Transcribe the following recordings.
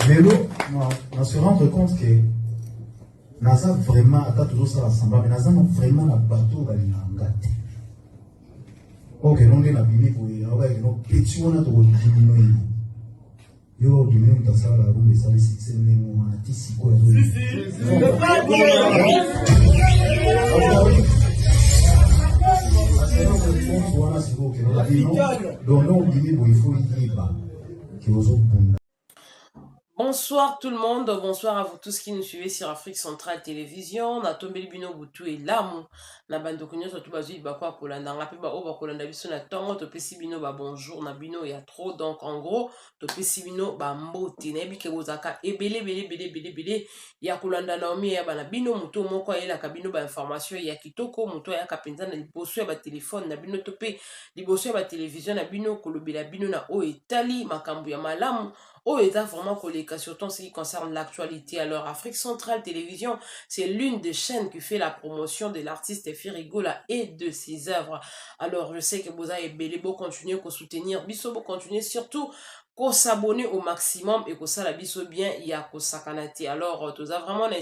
Mais là, on se rend compte que Naza vraiment, à toujours ça rassemble, mais Naza vraiment la bateau va l'engagé. Ok, non, il a bimé pour y avoir une petite on a tout diminué. Yo, diminué, dans ça, la roue, ça, les six, les mots, on a tissé quoi. Bonsoir tout le monde, bonsoir à vous tous qui nous suivez sur Afrique Centrale Télévision. Na tombeli bino butu et lamu na bando kunyo surtout bazui bakwa kolanda ngapi ba oba kolanda biso na tongo to pesi bino ba bonjour na bino ya trop, donc en gros to pesi bino ba mbote na bike bozaka ebele ya kolanda na omi ya bana bino muto moko ayela ka bino ba information ya kitoko muto ya kapenza na liboso ya ba téléphone na bino to pe liboso ya ba télévision na bino kolobela bino na o etali makambo ya malamu. Oh, état vraiment collègue, surtout en ce qui concerne l'actualité. Alors, Afrique Centrale Télévision, c'est l'une des chaînes qui fait la promotion de l'artiste Ferigola et de ses œuvres. Alors, je sais que Boza et Belebo continuent à soutenir, Bissobo continue surtout qu'on s'abonne au maximum et qu'on ça biso bien, il y a qu'on sakanate. Alors, tout ça vraiment, il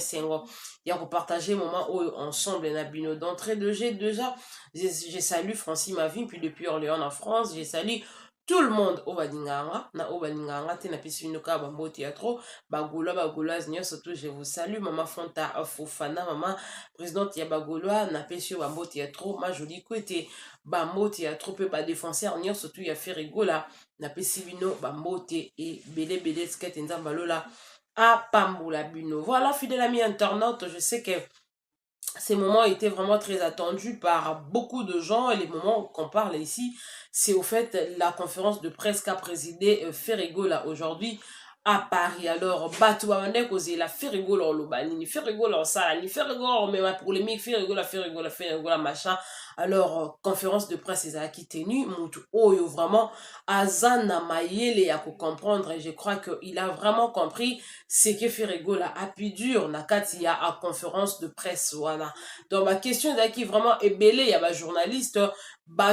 y a qu'on partager un moment ensemble, et bino d'entrée de jeu. Déjà, j'ai salué Francine Mavin, puis depuis Orléans en France, j'ai salué tout le monde au Badinganga, na au Badinganga, te na pisinoka bambo théâtre, bagola zinyo surtout je vous salue, maman Fonta Fofana, maman présidente ya bagola, na pesio bambo théâtre, ma jolie côté bambo théâtre peut ba défenseur nyo surtout ya Ferigola, na pesibino bambo té et belé skate nzambalola à Pamboula Bino. Voilà, fidèle ami internaute, je sais que ces moments étaient vraiment très attendus par beaucoup de gens et les moments qu'on parle ici, c'est au fait la conférence de presse qu'a présidé Ferigola aujourd'hui à Paris. Alors, Batouamane cause la Ferigola Lobani, Ferigola ça, Ferigola mais ma polémique, Ferigola machin. Alors, conférence de presse est qui tenue, Moutou Oyo vraiment, Azana Mayele ya comprendre et je crois qu'il a vraiment compris ce que Ferigola appuie dur, nakati ya à conférence de presse, voilà. Donc, ma question est qui vraiment est belé, il y a ma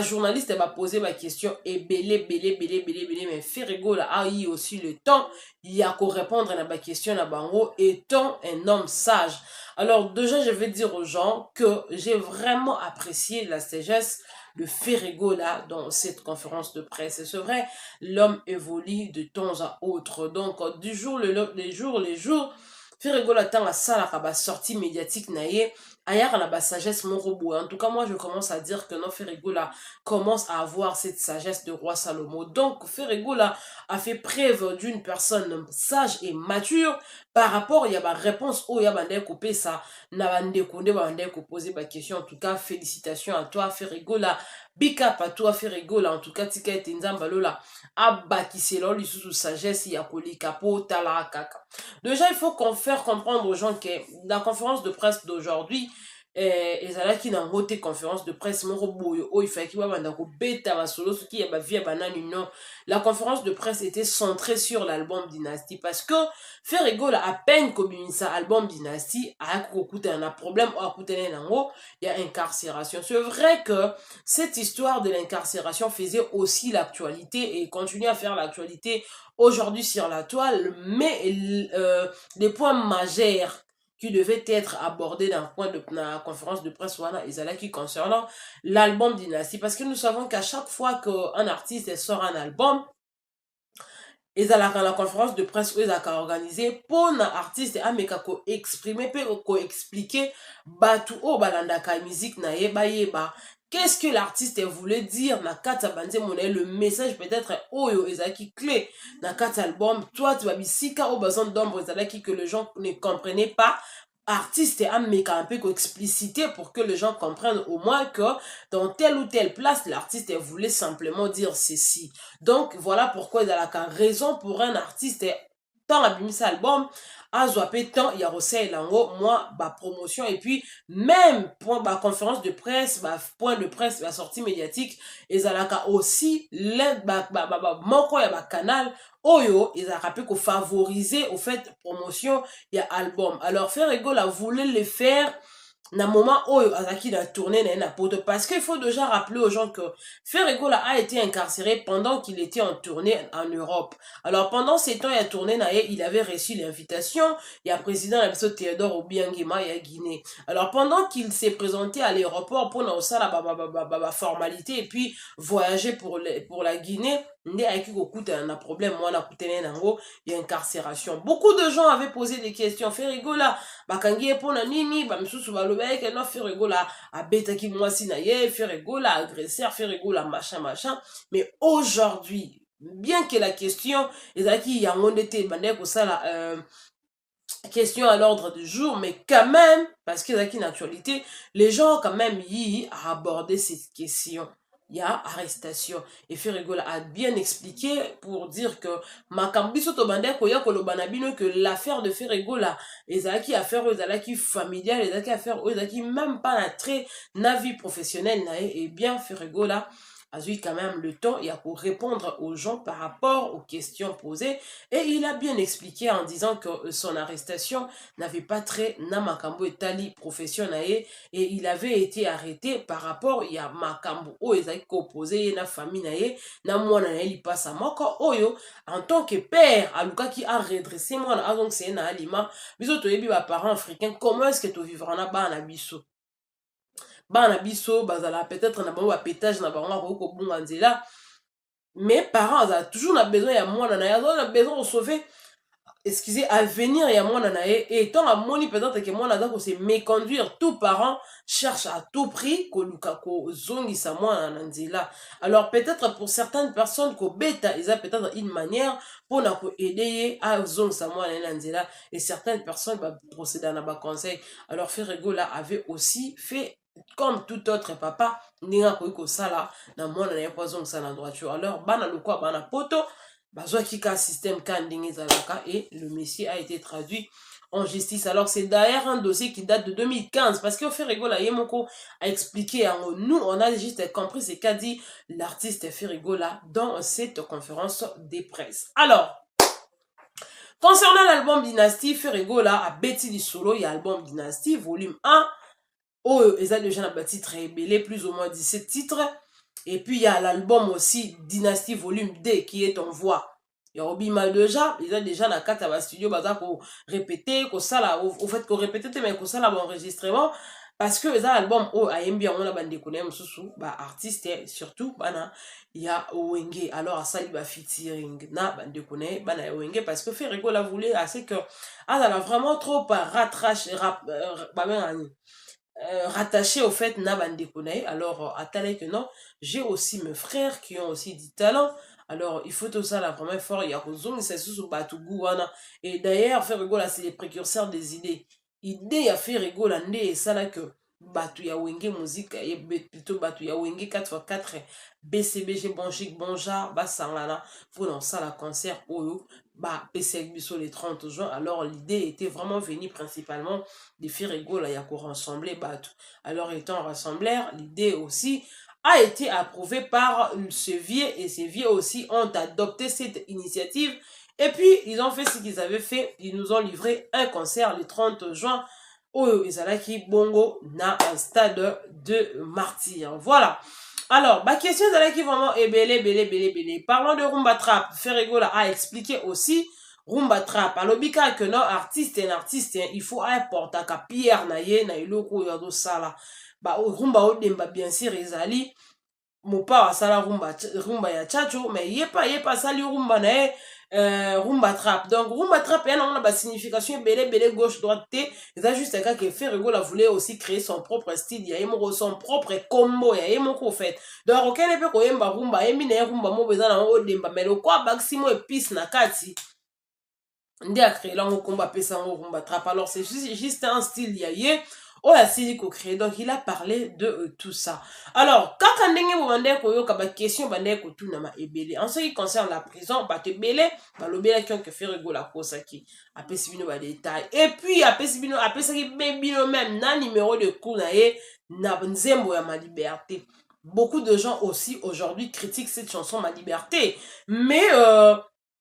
journaliste va poser ma question et belé, mais Ferigola a eu aussi le temps, il y a qu'à répondre à ma question à Bango, étant un homme sage. Alors, déjà, je vais dire aux gens que j'ai vraiment apprécié la sagesse de Ferigola dans cette conférence de presse. Et c'est vrai, l'homme évolue de temps à autre. Donc, du jour, les jours, Ferigola tant la salle à sortie médiatique naïe, ailleurs la sagesse mon robot. En tout cas, moi, je commence à dire que non, Ferigola commence à avoir cette sagesse de roi Salomon. Donc, Ferigola a fait preuve d'une personne sage et mature par rapport, il y a ma réponse, il y a ma coupé ça, n'a pas poser ma question. En tout cas, félicitations à toi, Ferigola. Big up à toi, Ferigola. En tout cas, tika et nzambalola. Abba qui c'est là, sous sagesse, il y a koli kapo, tala kaka. Déjà, il faut qu'on fasse comprendre aux gens que la conférence de presse d'aujourd'hui, ezala qui n'a voté conférence de presse mon robot il fait qu'il va mandako beta va solo ce qui est vie banane non, la conférence de presse était centrée sur l'album Dynasty parce que Ferigola à peine communiqué ça album Dynasty a coûté un problème a coûté un haut il y a incarcération. C'est vrai que cette histoire de l'incarcération faisait aussi l'actualité et continue à faire l'actualité aujourd'hui sur la toile, mais les points majeurs qui devait être abordé dans la conférence de presse qui concernant l'album Dynasty. Parce que nous savons qu'à chaque fois qu'un artiste sort un album, et dans la conférence de presse où ils ont organisé pour un artiste ko exprimer ko expliquer tout au balandaka musique na yeba qu'est-ce que l'artiste voulait dire na kata banze monnaie le message peut-être oyo ezaki clé na kata album toi tu vas bisika au besoin d'ombre ezalaki que les gens ne comprenaient pas artiste un peu explicité pour que les gens comprennent au moins que dans telle ou telle place l'artiste voulait simplement dire ceci. Donc voilà pourquoi il y a la raison pour un artiste tant abîmer album à zoapé tant il y a Rossé Lango moi promotion et puis même point conférence de presse point de presse sortie médiatique et zalaka aussi l'aide moko ya canal Oyo, ils ont rappelé qu'on favorisait au fait promotion et album. Alors Ferigola voulait le faire na moment oyo azaki na tourné na poto, parce qu'il faut déjà rappeler aux gens que Ferregola a été incarcéré pendant qu'il était en tournée en Europe. Alors pendant ces temps il a tourné il avait reçu l'invitation, il y a président la Théodore Obiangema et à Guinée. Alors pendant qu'il s'est présenté à l'aéroport pour ça la formalité et puis voyager pour la Guinée, nde ayaki kokuta na problème mwana kutene nango ya incarcération. Beaucoup de gens avaient posé des questions. Ferregola bakangi ye mpona nini, bamisusu balobaki ke no Ferregola abetaki mwasi na ye, Ferregola agresseur, Ferregola machin. Mais aujourd'hui, bien que la question ezalaki yango nde te bandeki kosala question à l'ordre du jour, mais quand même, parce qu'il y a une actualité, les gens quand même y abordaient cette question. Il y a arrestation. Et Ferregola a bien expliqué pour dire que Makambiso Tobande Koya Kolobanabino que l'affaire de Ferregola, ezaki affaire ezaki familiale, ezaki affaire ezaki même pas la très na vie professionnelle et bien Ferregola a eu quand même le temps et a pour répondre aux gens par rapport aux questions posées et il a bien expliqué en disant que son arrestation n'avait pas trait na makambo etali professionnel et il avait été arrêté par rapport il y a makambo o ezaki opposé na famille na mwana na li passe moko oyo en tant que père alukaki a redresser mwana donc c'est na alima biso toyebi ba parents africains comment est-ce que to vivre na bana biso bana biso bazala peut-être na bango bapétage na bango akoki kobunga nzela mais parents azala toujours na besoin ya mwana na ye azala na besoin de sauver excusez avenir ya mwana na ye et tant amoni peut-être que mwana aza kose méconduire tout parent cherche à tout prix koluka kozongisa mwana na nzela. Alors peut-être pour certaines personnes kobeta eza peut-être une manière mpona koaider ye azongisa mwana na nzela et certaines personnes baprocéder na baconseil. Alors Ferregola avait aussi fait comme tout autre papa ndenge akoki kosala na mwana na ye mpo azongisa na droiture. Alors bana lokwa bana poto bazwaki ka système ka ndenge ezalaka et le monsieur a été traduit en justice. Alors c'est d'ailleurs un dossier qui date de 2015 parce que Ferregola Yemoko a expliqué nous on a juste compris ce qu'a dit l'artiste Ferregola dans cette conférence de presse. Alors concernant l'album Dynasty, Ferregola a bêti du solo, il y a l'album Dynasty volume 1 oh, ils ont déjà un titre ébélé, plus ou moins 17 titres. Et puis il y a l'album aussi Dynasty Volume 2 qui est en voix. Il y a Obima déjà, ils ont déjà dans 4 studio baza pour répéter, ko sala au fait qu'on répéter mais ko sala enregistrement parce que les albums oh ayembi on a bande connaît mususu ba artiste surtout bana il y a Owenge alors à sali ba featuring na bande connaît bana Owenge parce que Ferregola voulait assez que elle a vraiment trop rattaché au fait na bandekone. Alors à tel que non, j'ai aussi mes frères qui ont aussi du talent. Alors il faut tout ça là vraiment fort, il y a Kozong c'est sous Batugouana et d'ailleurs Ferregola c'est les précurseurs des idées. Idée à Ferregola et ça là que Batu ya Wenge musique et plutôt Batu ya Wenge 4x4 BCBG bon chic bon genre basangana pour dans ça la concert oyo bah PCG Bisso les 30 juin. Alors l'idée était vraiment venue principalement de Ferregola ya ko rassembler Batu. Alors étant rassembleur, l'idée aussi a été approuvé par ce vieux et ces vieux aussi ont adopté cette initiative et puis ils ont fait ce qu'ils avaient fait, ils nous ont livré un concert le 30 juin au Izalaki Bongo na un stade de martyrs. Voilà. Alors, ma question Izalaki vraiment est belé. Parlons de Rumba Trap, Ferregola a expliqué aussi Rumba Trap. Alors, bika que non artiste, il faut apporter à Pierre na ye na iloko yado sala. Ba rumba odemba bien sûr ezali mopa asala rumba ya chacho mais yepa sali rumba na rumba trap. Donc rumba trap on a ba signification belé gauche droite te c'est juste un cas que Ferregola voulait aussi créer son propre style ya yemo son propre combo ya yemo ko fait. Donc aucun peut ko yemba rumba yemi na rumba mo beza na odemba mais le quoi maximum épice na kati ndi a créé là on combat pesa rumba trap. Alors c'est juste un style ya ye oh la silico créé. Donc il a parlé de tout ça. Alors quand ndenge bo bande ko yo ka ba question bande ko tout na ma ebele en ce qui concerne la prison ba te belé ba lobela qui ont que Ferregola kosaki apesi bino ba détail et puis apesi ki bino même na numéro de coup na ye na nzembo ya ma liberté. Beaucoup de gens aussi aujourd'hui critiquent cette chanson Ma Liberté mais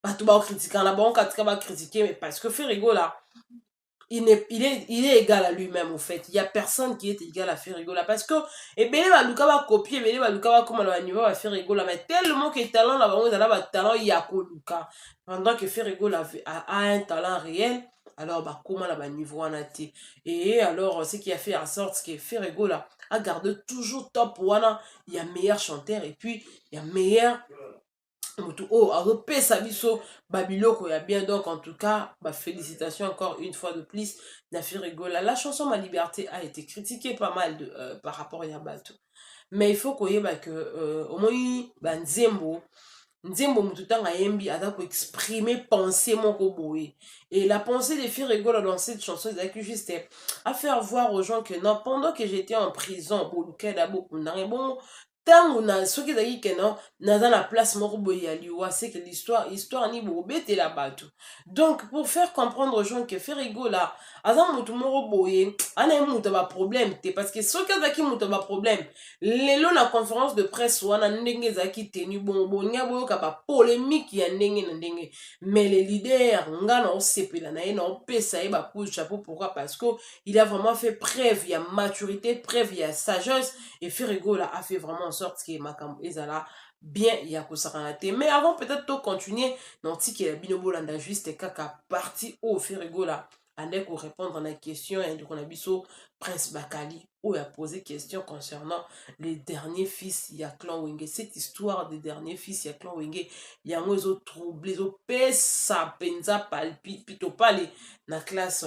bato ba critiquer na bon katika ba critiquer mais parce que Ferregola il est égal à lui-même, au fait. Il n'y a personne qui est égal à Ferrigola. Parce que, et bien, Baluka va copier, bien, Baluka va comme le niveau à Ferrigola. Mais tellement que talent, là, on a talent, il y a Luka. Pendant que Ferrigola a un talent réel, alors, bah, comment là, niveau en a été. Et alors, ce qui a fait en sorte que Ferrigola a gardé toujours top one. Il y a meilleur chanteur et puis il y a meilleur motu oyo azopesa biso babiloko ya bien. Donc en tout cas félicitations encore une fois de plus na Firigola. La chanson Ma Liberté a été critiquée pas mal par rapport à bato, mais il faut koyeba que omoi nzembo mutu ntango ayembi aza koexprimer pensée moko boye, et la pensée de Firigola dans cette chanson ezalaki juste à faire voir aux gens que non, pendant que j'étais en prison boluka d'abo ndanga bon ntango na soki ezalaki ke non naza na place moko boye ya liwa, c'est que histoire ni bobetela bato. Donc pour faire comprendre aux gens que Firigola aza mutu moko boye ana ye mutu ya baproblème te, parce que soki azalaki mutu ya baproblème lelo na conférence de presse wana ndenge ezalaki tenu bongo bolinga boyoka bapolémike ya ndenge na ndenge, mais le leader nga na osepela na ye na opesa ye bapouche chapeau. Pourquoi? Parce que il a vraiment fait preuve ya maturité, preuve ya sagesse, et Firigola a fait vraiment en sorte que makambo ezala bien ya kosakana te. Mais avant peut-être to continuer nantiki ya bino bolanda juste kaka parti au Firigola ande ko répondre à la question et donc on a biso Prince Bakali où a posé question concernant les derniers fils ya clan Wenge. Cette histoire des derniers fils ya clan Wenge yango ezo troublé ezo pesa penza palpito pale na classe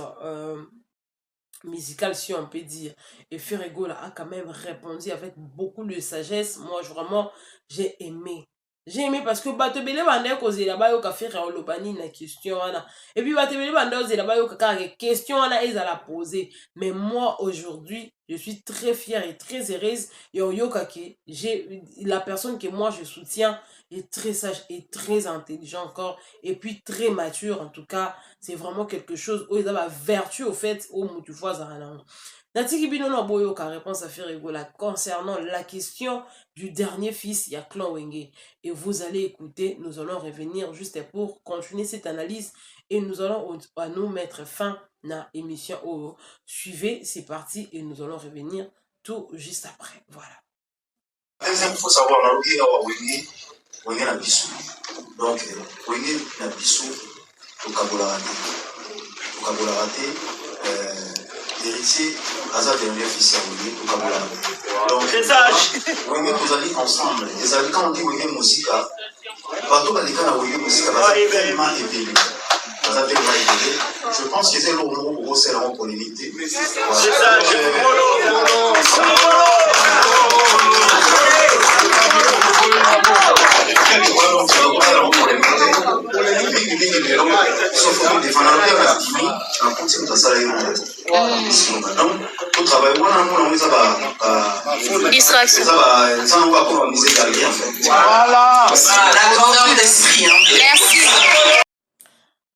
musical, si on peut dire. Et Ferrigola a quand même répondu avec beaucoup de sagesse. Moi, vraiment, j'ai aimé. J'ai aimé parce que Batebele Bande cause là-bas yo ka faire olobani na question ana. Et puis Batebele Bande cause là-bas yo ka question ana ils à la poser. Mais moi aujourd'hui, je suis très fière et très heureuse yo que j'ai la personne que moi je soutiens est très sage et très intelligent encore, et puis très mature. En tout cas c'est vraiment quelque chose où ils ont la vertu au fait au mutu fois zarana. Natiki bino na boyo ka réponse à faire rigola concernant la question du dernier fils, il y a clan Wenge. Et vous allez écouter, nous allons revenir juste pour continuer cette analyse et nous allons à nous mettre fin na émission au suivez, c'est parti et nous allons revenir tout juste après. Voilà. Deuxième, il faut savoir, on a oublié Wenge na biso. Donc, Wenge na biso, tokabola raté, héritier, Aza dernier fils à Wenge, tokabola raté. Donc, Wenge, nous allons ensemble. Les amis, quand on dit Wenge Mosika, partout dans les cas de Wenge Mosika, c'est tellement élevé. Je pense que c'est le mot où c'est la polémique. C'est ça,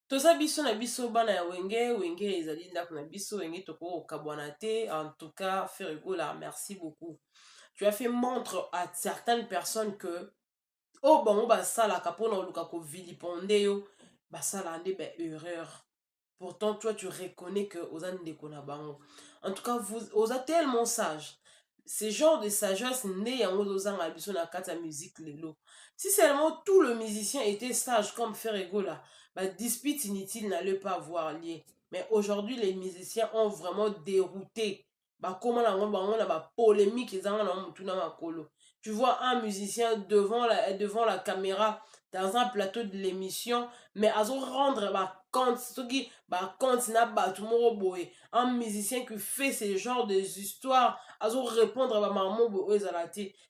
toza biso na biso bana ya wenge ezali ndako na biso wenge toko kabwana te. En tout cas Ferrigola, merci beaucoup, tu as fait montre à certaines personnes que oh bango basalaka mpona oluka koviliponde yo basala nde erreur. Pourtant toi tu reconnais que oza ndeko na bango. En tout cas vous oza tellement sage. Ce genre de sagesse nde yango tozanga biso na kati ya musique lelo. Si seulement tout le musicien était sage comme Ferrigola, dispute inutile n'allait pas avoir lieu. Mais aujourd'hui les musiciens ont vraiment dérouté. Comment la polémique ils ont. Tu vois un musicien devant la caméra dans un plateau de l'émission, mais à rendre un musicien qui fait ce genre de histoires, à répondre à maman,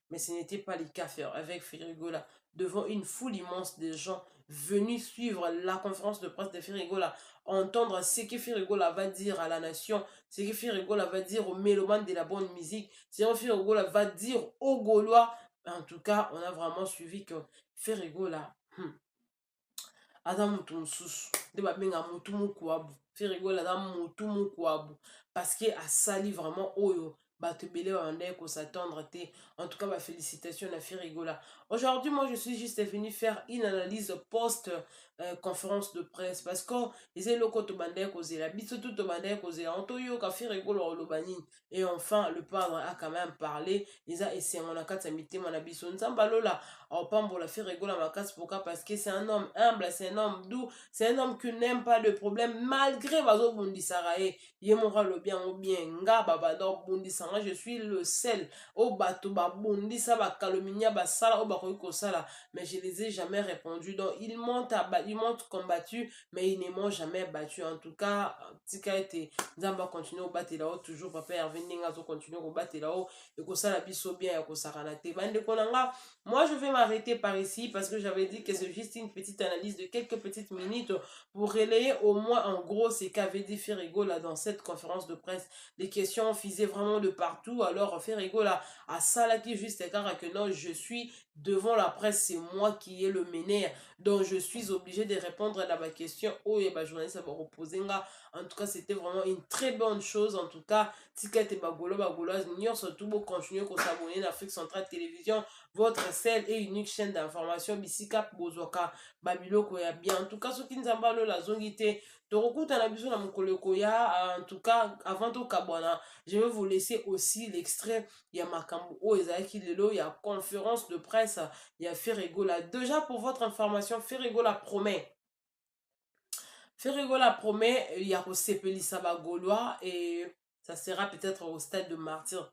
mais ce n'était pas le cas avec Ferrigola devant une foule immense de gens venus suivre la conférence de presse de Ferrigola, entendre ce que Ferrigola va dire à la nation, ce que Ferrigola va dire aux mélomanes de la bonne musique, ce que Ferrigola va dire aux Gaulois. En tout cas, on a vraiment suivi que Ferrigola aza mutu mosusu nde babenga mutu mokwabu. Ferrigola aza mutu mokwabu parce que asali vraiment oyo bato ebele babandaki kosatendre te. En tout cas félicitations à Ferrigola. Aujourd'hui moi je suis juste venu faire une analyse post conférence de presse parce que ils loko to bandé causé la bise tout to bandé causé antoyo ka fait rigolo lo bani et enfin le padre a quand même parlé ils a essayé mon akata mité mon abiso nzamba lola au pambo la fait rigolo ma casse pourquoi parce que c'est un homme humble c'est un homme doux c'est un homme qui n'aime pas de problème malgré bazo bondi sarae yemora le bien ou bien nga babador bondi sanga je suis le sel au bateau ba bondi ça ba calomnia ba sala au ba ko sala mais je les ai jamais répondu donc ils m'ont combattu mais ils ne m'ont jamais battu en tout cas tika été nzamba continuer au battre là-haut toujours papa Hervé Ninga zo continuer au battre là-haut et que ça la biso bien et que ça ranate bande konanga moi je vais m'arrêter par ici parce que j'avais dit que c'est juste une petite analyse de quelques petites minutes pour relayer au moins en gros ce qu'avait dit Ferrigo là dans cette conférence de presse. Les questions fisaient vraiment de partout. Alors Ferrigo là à ça là qui juste car que non je suis devant la presse, c'est moi qui ai le mener. Donc je suis obligé de répondre à ma question. Oh et bah journaliste ça va reposer là. En tout cas c'était vraiment une très bonne chose. En tout cas tika te bagolo nyor surtout pour continuer qu'on s'abonner à Afrique Centrale Télévision, votre seule et unique chaîne d'information bisika bozoka babiloko ya bien. En tout cas ce qui nous emballent la zongité Torokuta na biso na mukoleko ya en tout cas avant tout kabwana je vais vous laisser aussi l'extrait ya makambo o ezaki lelo ya conférence de presse ya Ferrigo là déjà pour votre information Ferrigo la promet il y a Sepelisa Gaulois et ça sera peut-être au stade de martyr,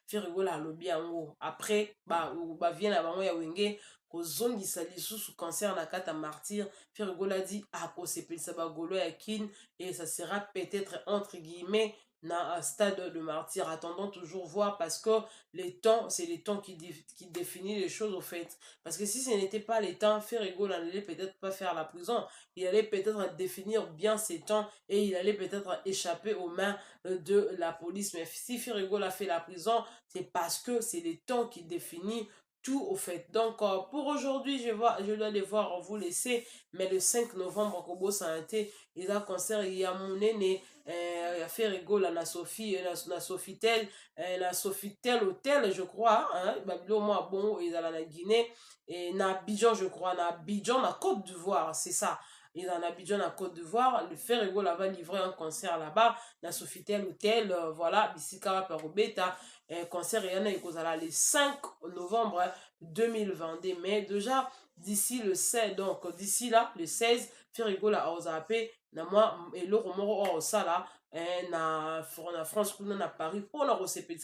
Ferrigo la lobby en haut. Après, vient avant ya wenge, kozongisa lisusu cancer na kata martyr, Ferrigo la dit à Sepelisa Gaulois ya kin et ça sera peut-être entre guillemets dans un stade de martyr. Attendons toujours voir parce que les temps, c'est les temps qui définit les choses au fait. Parce que si ce n'était pas les temps, Ferrigo n'allait peut-être pas faire la prison. Il allait peut-être définir bien ses temps et il allait peut-être échapper aux mains de la police. Mais si Ferrigo a fait la prison, c'est parce que c'est les temps qui définit tout au fait. Donc pour aujourd'hui, je dois devoir vous laisser. Mais le 5 novembre, Kobo Santé, il a concert Yamounene, il a fait rigolo na Sofitel hôtel, je crois, hein, Babilo moi bon, il a la Guinée, et na Abidjan, je crois, na Abidjan, na Côte d'Ivoire, c'est ça. Et dans Abidjan, en Côte d'Ivoire, le Ferrigo va livrer un concert là-bas, dans Sofitel Hôtel, voilà, Bissika Parobeta, concert et le 5 novembre 2022. Mais déjà, d'ici le 16, donc d'ici là, le 16, Ferrigo la Ozapé, na moi, et le romoro au sala, na France, na Paris, pour la Rosepé,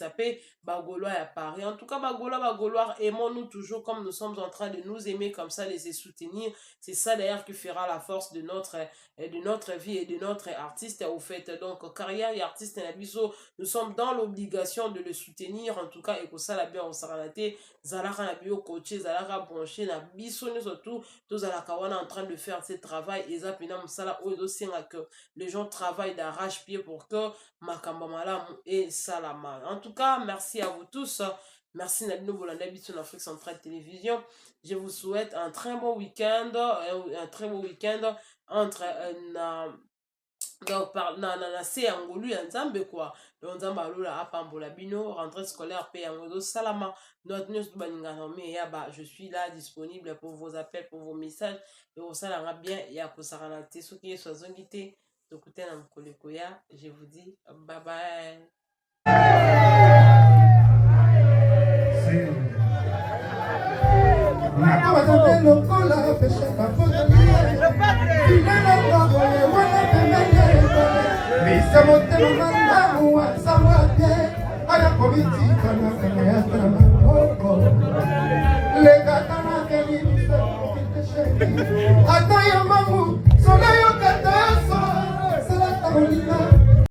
Bagolois à Paris. En tout cas, Bagolois, aimons-nous toujours comme nous sommes en train de nous aimer, comme ça, les soutenir. C'est ça d'ailleurs qui fera la force de notre vie et de notre artiste au fait. Donc, carrière et artiste, nous sommes dans l'obligation de le soutenir. En tout cas, et que ça, la bien, on s'en a été, Zalara na bio coaché, Zalara branché, na bisonné surtout, tous à la kawana en train de faire ce travail. Et ça, pina msala, que les gens travaillent d'arrache-pied pour que Makambamala et Salama. En tout cas, merci à vous tous. Merci Nadino Bolanda sur Afrique Centrale Télévision. Je vous souhaite un très bon week-end. Entre donc par na se angolu ya nzambe quoi donc nzambe alola apambola bino rentrée scolaire pe yango salama notre news baninga mais ya ba je suis là disponible pour vos appels, pour vos messages et au salanga bien ya ko sarana te soki so zongite tokuta na mkoleko ya je vous dis bye bye. Mais ça monte le matin, ou ça va bien, à la comité.